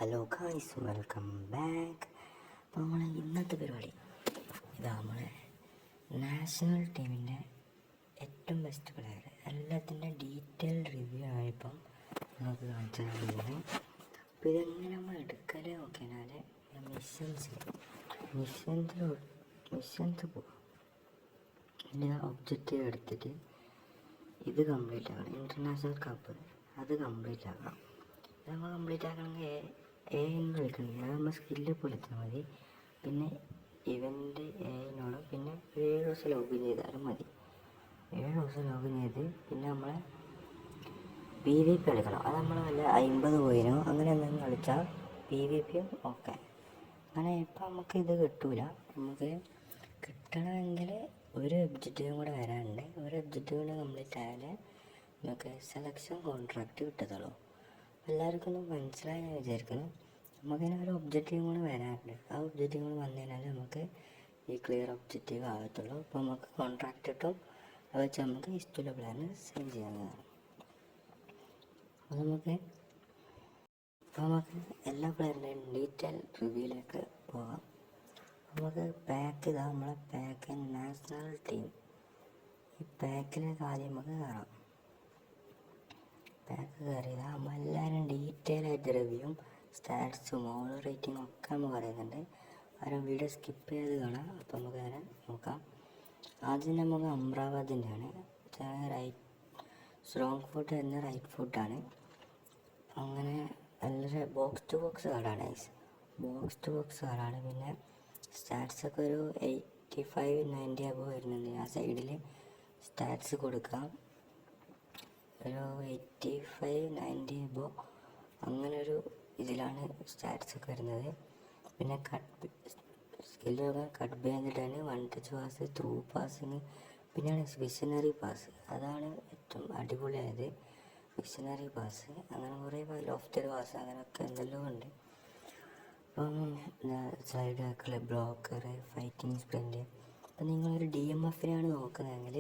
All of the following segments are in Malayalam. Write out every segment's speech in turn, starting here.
Hello guys, welcome back. അപ്പോൾ നമ്മളെ ഇന്നത്തെ പരിപാടി ഇതാ, നമ്മളെ നാഷണൽ ടീമിൻ്റെ ഏറ്റവും ബെസ്റ്റ് പ്ലെയർ എല്ലാത്തിൻ്റെ ഡീറ്റെയിൽഡ് റിവ്യൂ ആണ് ഇപ്പം നമുക്ക് കാണിച്ചു തരുന്നത്. അപ്പോൾ ഇതെങ്ങനെ നമ്മൾ എടുക്കൽ നോക്കിയാൽ മിഷൻസ് പോകാം. പിന്നെ ഒബ്ജക്റ്റീവ് എടുത്തിട്ട് ഇത് കംപ്ലീറ്റ് ആക്കണം. ഇൻ്റർനാഷണൽ കപ്പ് അത് കംപ്ലീറ്റ് ആക്കണം. നമ്മൾ കംപ്ലീറ്റ് ആക്കണമെങ്കിൽ എന്ന് വിളിക്കണമെങ്കിൽ അത് നമ്മൾ സ്കില്ല് പൊളിച്ചാൽ മതി. പിന്നെ ഇവൻ്റ് എനോട് പിന്നെ 7 ദിവസം ലോഗിൻ ചെയ്താലും മതി. 7 ദിവസം ലോഗിൻ ചെയ്ത് പിന്നെ നമ്മളെ PvP കളിക്കണം. അത് നമ്മൾ വല്ല 50 കോയിനോ അങ്ങനെ എന്തെങ്കിലും കളിച്ചാൽ PvPയും ഓക്കെ. അങ്ങനെ ഇപ്പം നമുക്ക് ഇത് കിട്ടൂല. നമുക്ക് കിട്ടണമെങ്കിൽ ഒരു ഒബ്ജക്റ്റീവും കൂടെ വരാനുണ്ട്. ഒരു ഒബ്ജക്റ്റീവ് കൂടെ കംപ്ലീറ്റ് ആയാലേ നമുക്ക് സെലക്ഷൻ കോൺട്രാക്റ്റ് കിട്ടത്തുള്ളൂ. എല്ലാവർക്കും ഒന്നും മനസ്സിലായി ഞാൻ വിചാരിക്കുന്നു. നമുക്കിങ്ങനെ ഒരു ഒബ്ജക്റ്റീവ് കൂടെ വരാറുണ്ട്. ആ ഒബ്ജക്റ്റീവ് കൂടെ വന്നു കഴിഞ്ഞാൽ നമുക്ക് ഈ ക്ലിയർ ഒബ്ജക്റ്റീവ് ആകത്തുള്ളൂ. അപ്പോൾ നമുക്ക് കോൺട്രാക്റ്റ് കിട്ടും. അത് വെച്ച് നമുക്ക് ഇഷ്ടമുള്ള പ്ലാന് സെയിം ചെയ്യാവുന്നതാണ്. അപ്പോൾ നമുക്ക് എല്ലാ പ്ലെയറിൻ്റെയും ഡീറ്റെയിൽ റിവ്യൂയിലേക്ക് പോകാം. നമുക്ക് പാക്ക് ഇതാ, നമ്മളെ പാക്ക് നാഷണൽ ടീം. ഈ പാക്കിലേക്ക് ആദ്യം നമുക്ക് കയറാം. പാക്ക് കയറിയതാ നമ്മളെല്ലാവരും ഡീറ്റെയിൽ ആയിട്ട് റിവ്യൂവും സ്റ്റാറ്റ്സും ഓവർ റേറ്റിംഗും ഒക്കെ നമ്മൾ പറയുന്നുണ്ട്. ആരും വീഡിയോ സ്കിപ്പ് ചെയ്ത് കാണാം. അപ്പോൾ നമുക്ക് അങ്ങനെ നോക്കാം. ആദ്യം നമുക്ക് അമ്രാബാദിൻ്റെയാണ്. സ്ട്രോങ് ഫുട്ട് എന്ന റൈറ്റ് ഫുട്ടാണ്. അങ്ങനെ നല്ല ബോക്സ് ടു ബോക്സ് കാർഡാണ്. ബോക്സ് ടു ബോക്സ് കാർഡാണ്. പിന്നെ സ്റ്റാറ്റ്സൊക്കെ ഒരു 85-90 അബോ വരുന്നുണ്ട്. ആ സൈഡിൽ സ്റ്റാറ്റ്സ് കൊടുക്കാം. ഒരു 85-90 അബോ അങ്ങനെ ഒരു ഇതിലാണ് സ്റ്റാറ്റ്സൊക്കെ വരുന്നത്. പിന്നെ സ്കില്ലൊക്കെ കട്ട് ചെയ്തിട്ടാണ് 1 ടച്ച് പാസ്, ത്രൂ പാസിങ്, പിന്നെയാണ് വിഷനറി പാസ്. അതാണ് ഏറ്റവും അടിപൊളിയായത്, വിഷനറി പാസ്. അങ്ങനെ കുറേ ലോഫ്റ്റഡ് പാസ് അങ്ങനെയൊക്കെ എന്തെല്ലാം ഉണ്ട്. അപ്പം സൈഡ് ആക്കൽ, ബ്ലോക്കർ, ഫൈറ്റിംഗ് സ്പ്രിൻ്റ്. അപ്പം നിങ്ങളൊരു DMFനെയാണ് നോക്കുന്നതെങ്കിൽ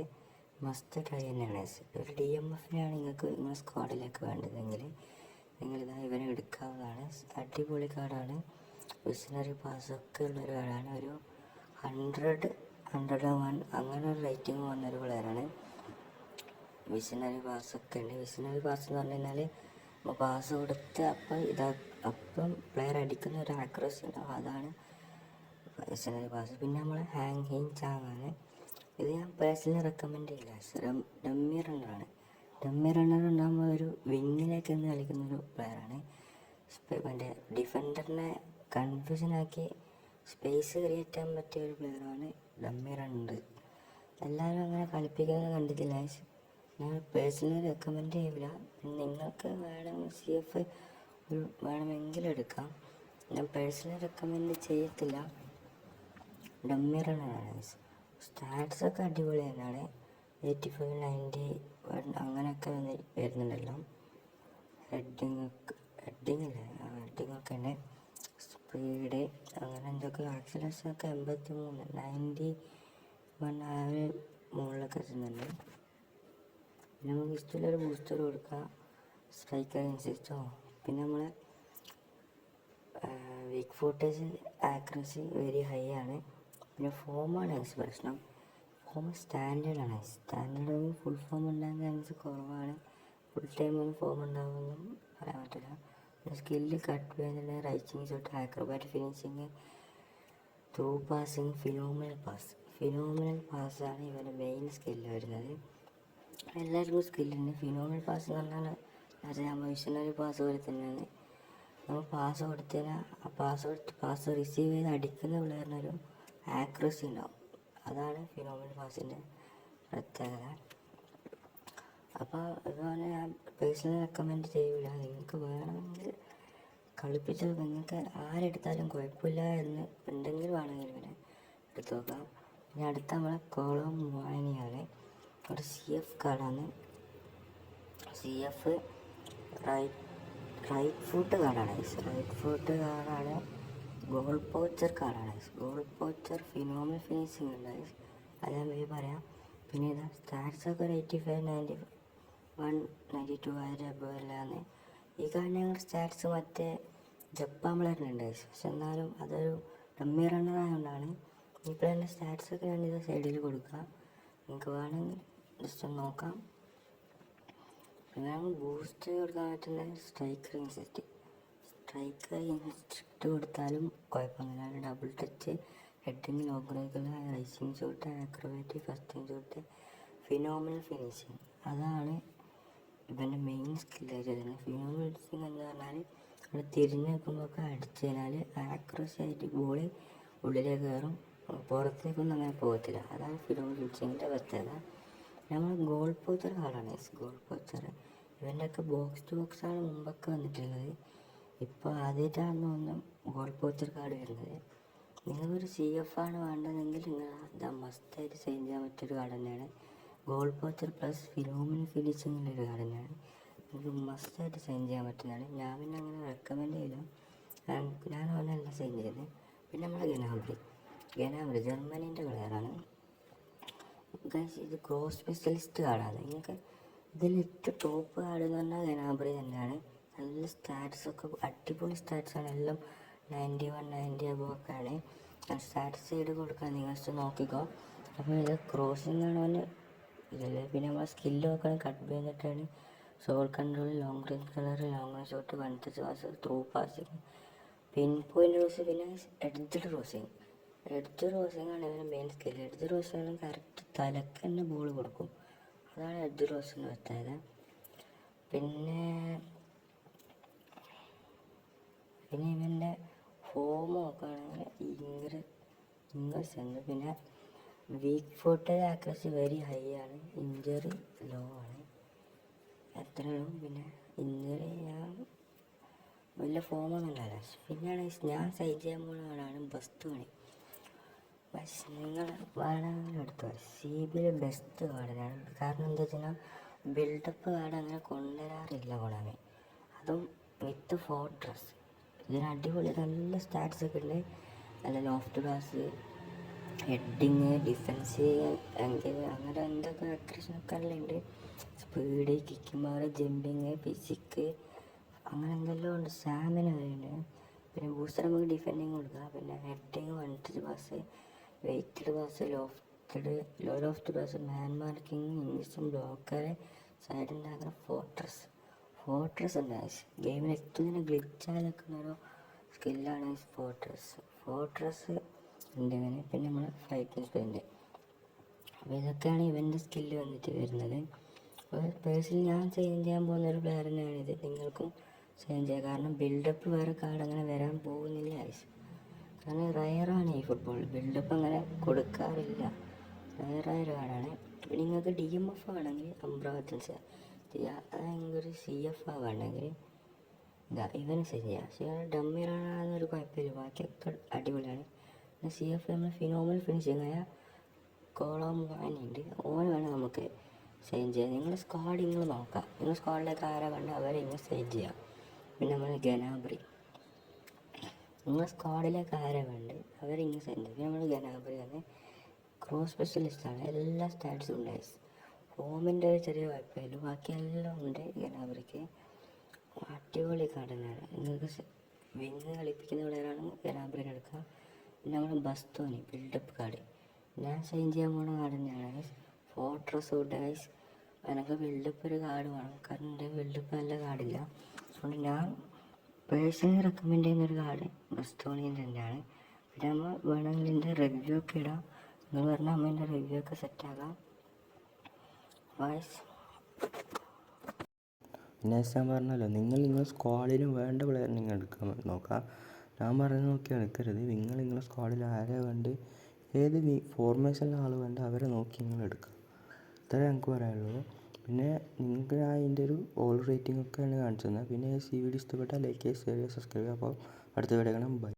മസ്റ്റ് ട്രൈ തന്നെയാണ്. ഒരു DMFനെയാണ് നിങ്ങളുടെ സ്ക്വാഡിലേക്ക് വേണ്ടതെങ്കിൽ നിങ്ങളിതാ ഇവനെ എടുക്കാവുന്നതാണ്. അടിപൊളി കാർഡാണ്. വിഷനറി പാസ്സൊക്കെ ഉള്ളൊരു കാർഡാണ്. ഒരു 101 അങ്ങനെ ഒരു റേറ്റിംഗ് വന്നൊരു പ്ലെയറാണ്. വിഷനറി പാസ്സൊക്കെ ഉണ്ട്. വിഷനറി പാസ് എന്ന് പറഞ്ഞു കഴിഞ്ഞാൽ പാസ് കൊടുത്ത് അപ്പം പ്ലെയർ അടിക്കുന്ന ഒരു ആക്യുറസി ഉണ്ടാവും. അതാണ് വിഷനറി പാസ്. പിന്നെ നമ്മൾ ഹാങ് ചാങ്ങാണ്. ഇത് ഞാൻ പേഴ്സണലി റെക്കമെൻഡ് ചെയ്യില്ല. ഡമ്മി റണ്ണറാണ്. ഡമ്മി റണ്ണർ ഉണ്ടാകുമ്പോൾ ഒരു വിങ്ങിലേക്ക് നിന്ന് കളിക്കുന്നൊരു പ്ലെയറാണ്. മറ്റേ ഡിഫൻഡറിനെ കൺഫ്യൂഷനാക്കി സ്പേസ് ക്രിയേറ്റ് ചെയ്യാൻ പറ്റിയ ഒരു പ്ലെയറാണ് ഡമ്മി റണ്ണർ. എല്ലാവരും അങ്ങനെ കളിപ്പിക്കുന്നത് കണ്ടിട്ടില്ല. ഞാൻ പേഴ്സണലി റെക്കമെൻഡ് ചെയ്യില്ല. നിങ്ങൾക്ക് വേണമെങ്കിൽ CF വേണമെങ്കിൽ എടുക്കാം. ഞാൻ പേഴ്സണലി റെക്കമെൻഡ് ചെയ്യത്തില്ല. ഡമ്മി റണ്ണറാണ്. സ്റ്റാറ്റ്സൊക്കെ അടിപൊളി തന്നെയാണ്. 85-90 അങ്ങനെയൊക്കെ വരുന്നുണ്ടല്ലോ. ഹെഡിങ്ങൊക്കെ ഉണ്ട്. സ്പീഡ് അങ്ങനെ എന്തൊക്കെ ആക്സിലേഷനൊക്കെ 83-91 ആ ഒരു മുകളിലൊക്കെ എത്തുന്നുണ്ട്. പിന്നെ നമുക്ക് ഇഷ്ടമുള്ളൊരു ബൂസ്റ്റർ കൊടുക്കാം. സ്ട്രൈക്കർ ഇൻസിസ്റ്റോ. പിന്നെ നമ്മൾ weak footage accuracy very high ആണ്. പിന്നെ ഫോമാണ് പ്രശ്നം. ഫോം സ്റ്റാൻഡേർഡാണ്. സ്റ്റാൻഡേർഡ് ഫുൾ ഫോം ഉണ്ടാകാൻ ചാൻസ് കുറവാണ്. ഫുൾ ടൈം ഒന്നും ഫോം ഉണ്ടാകുമെന്നും പറയാൻ പറ്റില്ല. പിന്നെ സ്കില്ല് കട്ട് ചെയ്യുന്ന റൈറ്റിംഗ് shot, acrobat finishing, through passing, phenomenal പാസ്സാണ് ഇവരുടെ മെയിൻ സ്കില്ല് വരുന്നത്. എല്ലാവർക്കും സ്കില്ലുണ്ട്. ഫിനോമിനൽ പാസ് എന്ന് പറഞ്ഞാൽ മിഷനറി പാസ് പോലെ തന്നെയാണ്. നമ്മൾ പാസ് കൊടുത്തതിനാൽ ആ പാസ് റിസീവ് ചെയ്ത് അടിക്കുന്ന പ്ലെയറിനൊരു ആക്യുറസി ഉണ്ടാവും. അതാണ് ഫിനോമിനൽ പാസിൻ്റെ പ്രത്യേകത. അപ്പോൾ ഇതുപോലെ ഞാൻ പേഴ്സണലി റെക്കമെൻഡ് ചെയ്യില്ല. നിങ്ങൾക്ക് വേണമെങ്കിൽ കളിപ്പിച്ചാൽ നിങ്ങൾക്ക് ആരെടുത്താലും കുഴപ്പമില്ല എന്ന് ഉണ്ടെങ്കിൽ വേണമെങ്കിൽ ഇവനെ എടുത്തു നോക്കാം. പിന്നെ അടുത്ത നമ്മളെ കോളം വായനയാണ്. ഒരു CF കാർഡാണ്. CF റൈറ്റ് ഫുട്ട് കാർഡാണ്. റൈറ്റ് ഫുട്ട് കാർഡാണ്. ഗോൾ പോച്ചർ കാർഡാണ്. ഗോൾ പോച്ചർ ഫിനോമിനൽ ഫിനിഷിംഗ് ഉണ്ട്. അത് ഞാൻ പറയാം. പിന്നെ ഇതാ സ്റ്റാറ്റ്സൊക്കെ ഒരു 85-91-92 അബോ എല്ലാന്ന്. ഈ കാർഡിന് ഞങ്ങൾ സ്റ്റാറ്റ്സ് മറ്റേ ജപ്പാൻ പ്ലെയറിനുണ്ട് പക്ഷെ എന്നാലും അതൊരു ഡമ്മി റണ്ണർ ആയതുകൊണ്ടാണ് ഈ പ്ലെയറിൻ്റെ സ്റ്റാറ്റ്സൊക്കെ ഞാൻ ഇത് സൈഡിൽ കൊടുക്കുക. നിങ്ങൾക്ക് വേണമെങ്കിൽ ജസ്റ്റ് ഒന്ന് നോക്കാം. പിന്നെ നമ്മൾ ബൂസ്റ്റ് കൊടുക്കാൻ പറ്റുന്ന സ്ട്രൈക്ക് ഇൻസ്ട്രിക്റ്റ് കൊടുത്താലും കുഴപ്പമൊന്നുമില്ല. ഡബിൾ ടച്ച്, ഹെഡിങ്, ലോങ് റേക്കുള്ള റൈസിങ് ഷോട്ട്, ആക്രോബാറ്റിക്, ഫസ്റ്റിങ് ഷോട്ട്, ഫിനോമിനൽ ഫിനിഷിങ്, അതാണ് ഇവൻ്റെ മെയിൻ സ്കില്ലായിട്ട് വരുന്നത്. ഫിനോമിനൽ ഫിനിഷിങ് എന്ന് പറഞ്ഞാൽ അവിടെ തിരിഞ്ഞ് നിൽക്കുമ്പോഴൊക്കെ അടിച്ചു കഴിഞ്ഞാൽ ആക്യുറസി ആയിട്ട് ബോൾ ഉള്ളിലേക്ക് കയറും, പുറത്തേക്കൊന്നും അങ്ങനെ പോകത്തില്ല. അതാണ് ഫിനോമിനൽ ഫിനിഷിങ്ങിൻ്റെ പ്രത്യേകത. നമ്മൾ ഗോൾ പോച്ചർ കാർഡാണ്. ഗോൾ പോച്ചർ ഇവൻ്റെയൊക്കെ ബോക്സ് ടു ബോക്സാണ് മുമ്പൊക്കെ വന്നിട്ടുള്ളത്. ഇപ്പോൾ ആദ്യമായിട്ടാണ് തോന്നുന്നു ഗോൾ പോച്ചർ കാർഡ് വരുന്നത്. നിങ്ങൾക്കൊരു CF ആണ് വേണ്ടതെങ്കിൽ നിങ്ങൾ അത് മസ്റ്റായിട്ട് സൈൻ ചെയ്യാൻ പറ്റിയൊരു കാർഡ് തന്നെയാണ്. ഗോൾ പോച്ചർ പ്ലസ് ഫിനോമിനൽ ഫിനിഷിങ്ങിൻ്റെ കാർഡ് തന്നെയാണ്. നിങ്ങൾക്ക് മസ്റ്റായിട്ട് സൈൻ ചെയ്യാൻ പറ്റുന്നതാണ്. ഞാൻ പിന്നെ അങ്ങനെ റെക്കമെൻഡ് ചെയ്യില്ല, ഞാൻ അവനല്ല സൈൻ ചെയ്തത്. പിന്നെ നമ്മളെ ഗനാബ്രി ജർമ്മനീൻ്റെ പ്ലെയറാണ്. ഇത് ക്രോസ് സ്പെഷ്യലിസ്റ്റ് കാർഡാണ്. നിങ്ങൾക്ക് ഇതിൽ ഏറ്റവും ടോപ്പ് കാർഡ് എന്ന് പറഞ്ഞാൽ ഗനാബ്രി തന്നെയാണ്. നല്ല സ്റ്റാറ്റ്സൊക്കെ അടിപൊളി സ്റ്റാറ്റ്സാണ്, എല്ലാം 91, 90 above ഒക്കെയാണ്. സ്റ്റാറ്റ്സ് സൈഡ് കൊടുക്കാൻ നിങ്ങൾ ജസ്റ്റ് നോക്കിക്കോ. അപ്പോൾ ഇത് ക്രോസിംഗ് ആണ് അവന് ഇതിൽ. പിന്നെ നമ്മൾ സ്കില്ല് നോക്കുകയാണെങ്കിൽ കട്ട് ചെയ്തിട്ടാണ് സോൾ control, long range curler, long shot, one touch pass, through passing, pinpoint cross, പിന്നെ എഡ്ജ് ക്രോസിങ് ആണ് ഇവൻ്റെ main skill. Edge crossing correct തലക്ക് തന്നെ ബോൾ കൊടുക്കും, അതാണ് എഡ്ജ് ക്രോസിന് പ്രത്യേകത. പിന്നെ ഇവൻ്റെ ഫോം നോക്കുകയാണെങ്കിൽ ഇംഗ്ലീഷ് ഉണ്ട്. പിന്നെ weak foot accuracy very high ആണ്, ഇഞ്ചറി ലോ ആണ്, എത്രയോ. പിന്നെ ഇഞ്ചറി ഞാൻ വലിയ ഫോമൊന്നും ഉണ്ടാവില്ല. പിന്നെയാണ് ഞാൻ സൈൻ ചെയ്യാൻ പോകുന്ന ആളാണ് ബസ്തോണി. പക്ഷെ നിങ്ങൾ വേണമെങ്കിലും എടുത്തോ, CBയിൽ ബെസ്റ്റ് കാർഡിനാണ്. കാരണം എന്താ വെച്ചാൽ ബിൽഡപ്പ് കാർഡ് അങ്ങനെ കൊണ്ടുവരാറില്ല കൊണാമി, അതും വിത്ത് ഫോർട്രസ്. ഇതിന് അടിപൊളി നല്ല സ്റ്റാറ്റ്സ് ഒക്കെ ഉണ്ട്. നല്ല ലോഫ്റ്റ് പാസ്, ഹെഡിങ്, ഡിഫൻസ്, അങ്ങനെ എന്തൊക്കെ അക്രഷനൊക്കെ എല്ലാം ഉണ്ട്. Speed, kicking power, jumping, physique, അങ്ങനെ എന്തെല്ലാം ഉണ്ട്. സ്റ്റാമിന വരുന്നുണ്ട്. പിന്നെ ബൂസ്റ്റർ നമുക്ക് ഡിഫെൻഡിങ് കൊടുക്കുക. പിന്നെ heading, one touch pass, weighted pass, low loft pass, man marking, ഇംഗ്ലീഷും ബ്ലോക്കർ, സൈഡ് ഉണ്ടാക്കുന്ന ഫോർട്രസ് ഉണ്ട്. ഗെയിമിൽ ഏറ്റവും തന്നെ ഗ്ലിച്ചാലൊക്കെ ഓരോ സ്കില്ലാണ് ഫോർട്രസ് ഉണ്ട് ഇങ്ങനെ. പിന്നെ നമ്മൾ ഫൈറ്റിംഗ് സ്പെയിൻ്റെ. അപ്പോൾ ഇതൊക്കെയാണ് ഇവൻ്റെ സ്കില്ല് വന്നിട്ട് വരുന്നത്. അപ്പോൾ പേഴ്സണലി ഞാൻ സൈൻ ചെയ്യാൻ പോകുന്ന ഒരു പ്ലെയർ തന്നെയാണിത്. നിങ്ങൾക്കും സൈൻ ചെയ്യാം, കാരണം ബിൽഡപ്പ് വേറെ കാർഡ് അങ്ങനെ വരാൻ പോകുന്നില്ല. കാരണം റയറാണ് ഈ ഫുട്ബോൾ, ബിൽഡപ്പ് അങ്ങനെ കൊടുക്കാറില്ല, റയറായൊരു കാർഡാണ്. പിന്നെ നിങ്ങൾക്ക് DMF ആണെങ്കിൽ അംബ്രാവത്തൻസ് അതെനിക്കൊരു CF വേണമെങ്കിൽ ഇവന് സൈൻ ചെയ്യാം. പക്ഷേ ഡമ്മി റണ്ണാണെന്നൊരു കുഴപ്പമില്ല, ബാക്കിയൊക്കെ അടിപൊളിയാണ്. പിന്നെ CF നമ്മൾ ഫിനോമിനൽ ഫിനിഷിങ് ആയ കോളോമുവാനിയുണ്ട്, ഓന് വേണം നമുക്ക് സൈൻ ചെയ്യാം. നിങ്ങളുടെ സ്ക്വാഡ് നിങ്ങൾ നോക്കാം, നിങ്ങൾ സ്ക്വാഡിലേക്ക് ആരാ വേണ്ട അവരെ ഇങ്ങനെ സൈൻ ചെയ്യാം. പിന്നെ നമ്മൾ ഗനാബ്രി, നിങ്ങൾ സ്ക്വാഡിലേക്ക് ആരാ വേണ്ട അവരിങ്ങനെ സൈൻ ചെയ്യും. പിന്നെ നമ്മൾ ഗനാബ്രി ആണ്, ക്രോസ് സ്പെഷ്യലിസ്റ്റാണ്, എല്ലാ സ്റ്റാറ്റ്സും ഉണ്ട്. ഫോമിൻ്റെ ഒരു ചെറിയ കുഴപ്പമില്ല, ബാക്കിയെല്ലാം ഉണ്ട് ഗനാബ്രിക്ക്. അടിപൊളി കാർഡ് തന്നെയാണ്. നിങ്ങൾക്ക് വിങ് കളിപ്പിക്കുന്ന പ്ലെയറാണ് ഗനാബ്രിനെ എടുക്കുക. പിന്നെ നമ്മൾ ബസ്തോനി ബിൽഡപ്പ് കാർഡ് ഞാൻ സൈൻ ചെയ്യാൻ പോകുന്ന കാർഡ് തന്നെയാണ്. ഫോർട്രസ് ഗൈസ്, എനിക്ക് ബിൽഡപ്പ് ഒരു കാർഡ് വേണം, കാരണം എൻ്റെ ബിൽഡപ്പ് നല്ല കാർഡില്ല. അതുകൊണ്ട് ഞാൻ പേഴ്സണലി റെക്കമെൻഡ് ചെയ്യുന്നൊരു കാർഡ് ബസ്തോണീൻ്റെ തന്നെയാണ്. പിന്നെ നമ്മൾ വേണമെങ്കിൽ എൻ്റെ റിവ്യൂ ഒക്കെ ഇടാം, നിങ്ങൾ പറഞ്ഞാൽ നമ്മൾ എൻ്റെ റിവ്യൂ ഒക്കെ സെറ്റാക്കാം. പിന്നെ ഞാൻ പറഞ്ഞല്ലോ, നിങ്ങൾ സ്ക്വാഡിന് വേണ്ട പ്ലെയർ നിങ്ങൾ എടുക്കാൻ നോക്കാം. ഞാൻ പറയുന്നത് നോക്കി എടുക്കരുത്. നിങ്ങളെ സ്ക്വാഡിൽ ആരാ വേണ്ട, ഏത് ഫോർമേഷനിലെ ആൾ വേണ്ട അവരെ നോക്കി നിങ്ങൾ എടുക്കുക. ഇത്രേ ഞങ്ങൾക്ക് പറയാനുള്ളൂ. പിന്നെ നിങ്ങൾക്ക് ഞാൻ അതിൻ്റെ ഒരു ഓൾ റേറ്റിംഗ് ഒക്കെയാണ് കാണിച്ചു തന്നത്. പിന്നെ ഈ വീഡിയോ ഇഷ്ടപ്പെട്ടാൽ ലൈക്ക് ചെയ്യുക, ഷെയർ ചെയ്യുക, സബ്സ്ക്രൈബ് ചെയ്യുക. അപ്പോൾ അടുത്ത വീഡിയോ കാണാം. ബൈ.